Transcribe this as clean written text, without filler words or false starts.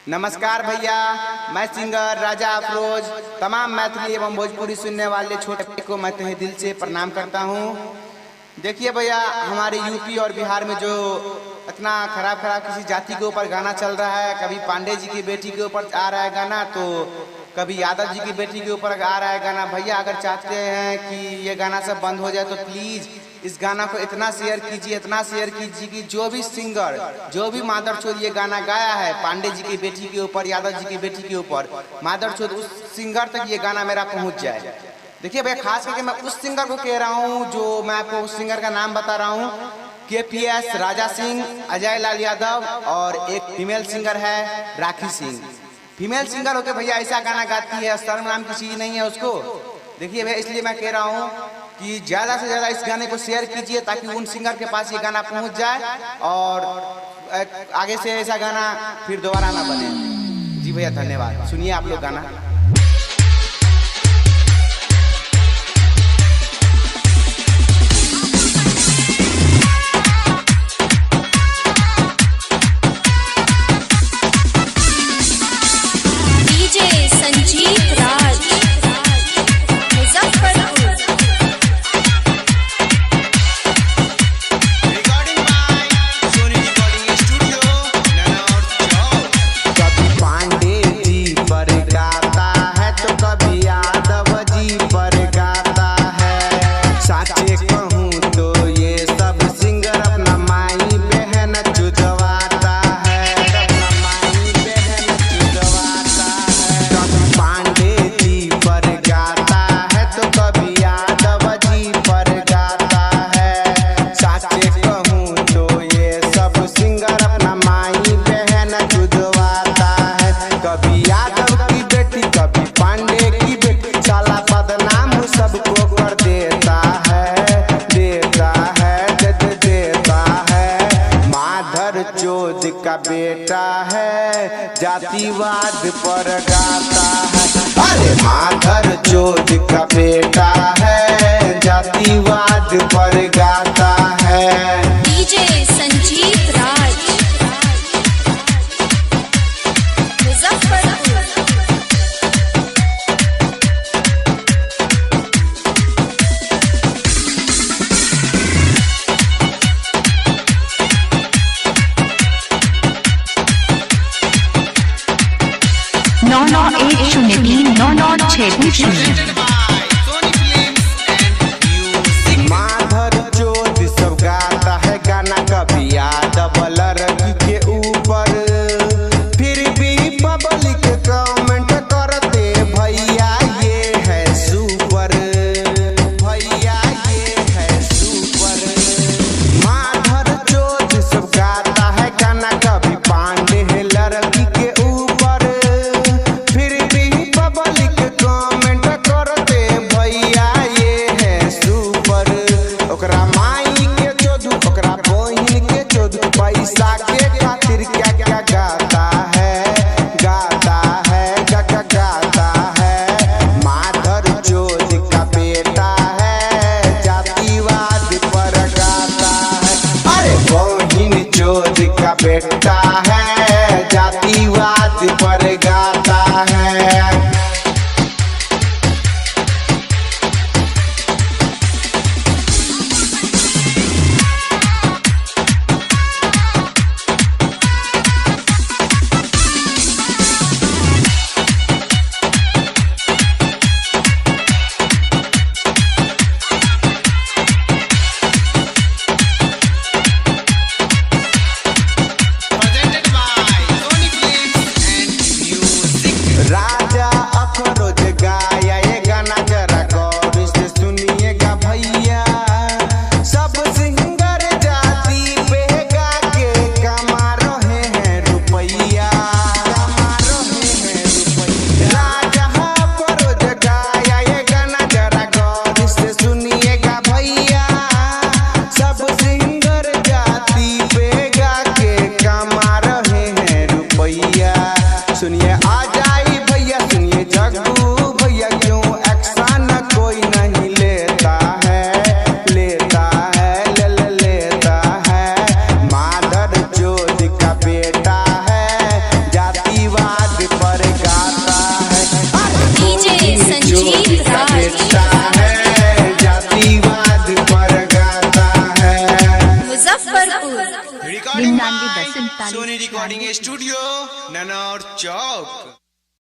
नमस्कार भैया, मैं सिंगर राजा अफरोज तमाम मैथिली एवं भोजपुरी सुनने वाले छोटे को मैं तहे दिल से प्रणाम करता हूँ। देखिए भैया, हमारे यूपी और बिहार में जो इतना खराब किसी जाति के ऊपर गाना चल रहा है, कभी पांडे जी की बेटी के ऊपर आ रहा है गाना, तो कभी यादव जी की बेटी के ऊपर आ रहा है गाना। भैया अगर चाहते हैं कि ये गाना सब बंद हो जाए तो प्लीज़ इस गाना को इतना शेयर कीजिए कि जो भी सिंगर, जो भी मादरचोद ये गाना गाया है पांडे जी की बेटी के ऊपर, यादव जी की बेटी के ऊपर, मादरचोद उस सिंगर तक ये गाना मेरा पहुंच जाए। देखिए भैया, खास करके मैं उस सिंगर को कह रहा हूँ जो मैं आपको उस सिंगर का नाम बता रहा हूँ, KPS राजा सिंह, अजय लाल यादव और एक फीमेल सिंगर है राखी सिंह। फीमेल सिंगर होकर भैया ऐसा गाना गाती है, शर्म नाम की चीज़ नहीं है उसको। देखिए भैया, इसलिए मैं कह रहा हूँ कि ज़्यादा से ज़्यादा इस गाने को शेयर कीजिए ताकि उन सिंगर के पास ये गाना पहुँच जाए और आगे से ऐसा गाना फिर दोबारा ना बने। जी भैया धन्यवाद। सुनिए आप लोग गाना। चोद का बेटा है, जातिवाद पर गाता है। अरे माधर चोद का बेटा है, जातिवाद पर गाता है। डीजे संजीत राज, मुजफ्फरपुर। नौ 103 996। माधर चोद सब गाता है गाना, कभी यादव लड़की के ऊपर, फिर भी पब्लिक कमेंट करते भैया ये है सुपर, भैया ये है सुपर। माधर चोद सब गाता है गाना, कभी पांडे है लड़की के ऊपर, फिर भी पब्लिक कमेंट करते भैया ये है सुपर। ओकरा माई के चोद, ओकरा बहिन के चोद, पैसा के खातिर क्या क्या गाता है, गाता है, गाता है। माधर चोद का बेटा है, जातिवाद पर गाता है। अरे बहिन चोद का बेटा है, जातिवाद पर गाता है। रिकॉर्डिंग 99 10 सोनी रिकॉर्डिंग स्टूडियो ननौर चौक।